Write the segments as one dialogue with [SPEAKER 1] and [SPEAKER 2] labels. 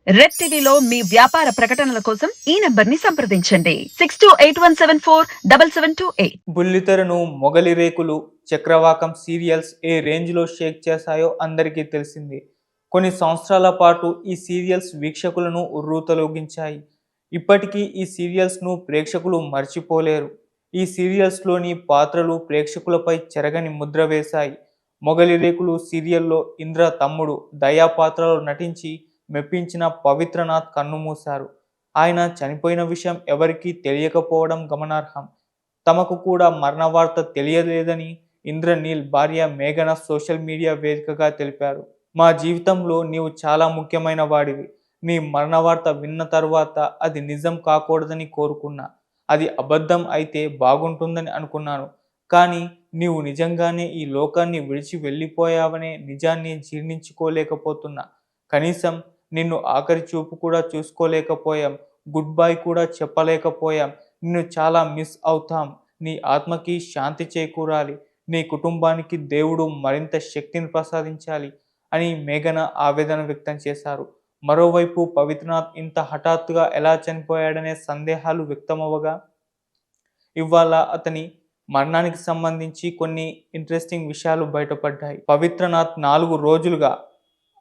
[SPEAKER 1] Red టీవీలో మీ వ్యాపార ప్రకటనల కోసం ఈ నంబర్ని సంప్రదించండి 6281747728.
[SPEAKER 2] బుల్లితెరను మొగలి రేకులు, చక్రవాకం సీరియల్స్ ఏ రేంజ్లో షేక్ చేశాయో అందరికీ తెలిసింది. కొన్ని సంవత్సరాల పాటు ఈ సీరియల్స్ వీక్షకులను ఉర్రూతలూగించాయి. ఇప్పటికీ ఈ సీరియల్స్ను ప్రేక్షకులు మర్చిపోలేరు. ఈ సీరియల్స్లోని పాత్రలు ప్రేక్షకులపై చెరగని ముద్ర వేశాయి. మొగలి రేకులు సీరియల్లో ఇంద్ర తమ్ముడు దయా పాత్రలో నటించి మెప్పించిన పవిత్రనాథ్ కన్నుమూశారు. ఆయన చనిపోయిన విషయం ఎవరికీ తెలియకపోవడం గమనార్హం. తమకు కూడా మరణ వార్త తెలియలేదని ఇంద్రనీల్ భార్య మేఘన సోషల్ మీడియా వేదికగా తెలిపారు. మా జీవితంలో నీవు చాలా ముఖ్యమైన వాడివి. నీ మరణ వార్త విన్న తర్వాత అది నిజం కాకూడదని కోరుకున్నా. అది అబద్ధం అయితే బాగుంటుందని అనుకున్నాను. కానీ నీవు నిజంగానే ఈ లోకాన్ని విడిచి వెళ్ళిపోయావనే నిజాన్ని జీర్ణించుకోలేకపోతున్నా. కనీసం నిన్ను ఆఖరి చూపు కూడా చూసుకోలేకపోయాం. గుడ్ బై కూడా చెప్పలేకపోయాం. నిన్ను చాలా మిస్ అవుతాం. నీ ఆత్మకి శాంతి చేకూరాలి. నీ కుటుంబానికి దేవుడు మరింత శక్తిని ప్రసాదించాలి అని మేఘన ఆవేదన వ్యక్తం చేశారు. మరోవైపు పవిత్రనాథ్ ఇంత హఠాత్తుగా ఎలా చనిపోయాడనే సందేహాలు వ్యక్తమవ్వగా ఇవాళ అతని మరణానికి సంబంధించి కొన్ని ఇంట్రెస్టింగ్ విషయాలు బయటపడ్డాయి. పవిత్రనాథ్ 4 రోజులుగా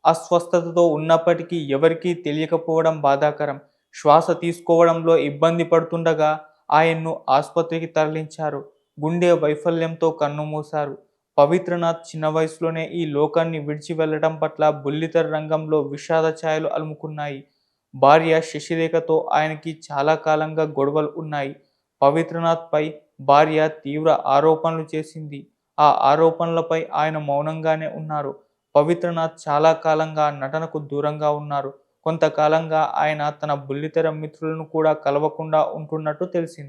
[SPEAKER 2] అస్వస్థతతో ఉన్నప్పటికీ ఎవరికీ తెలియకపోవడం బాధాకరం. శ్వాస తీసుకోవడంలో ఇబ్బంది పడుతుండగా ఆయన్ను ఆసుపత్రికి తరలించారు. గుండె వైఫల్యంతో కన్నుమూశారు. పవిత్రనాథ్ చిన్న వయసులోనే ఈ లోకాన్ని విడిచి వెళ్లడం పట్ల బుల్లితెర రంగంలో విషాద ఛాయలు అలుముకున్నాయి. భార్య శశిరేఖతో ఆయనకి చాలా కాలంగా గొడవలు ఉన్నాయి. పవిత్రనాథ్పై భార్య తీవ్ర ఆరోపణలు చేసింది. ఆ ఆరోపణలపై ఆయన మౌనంగానే ఉన్నారు. పవిత్రనాథ్ చాలా కాలంగా నటనకు దూరంగా ఉన్నారు. కొంతకాలంగా ఆయన తన బుల్లితెర మిత్రులను కూడా కలవకుండా ఉంటున్నట్టు తెలిసింది.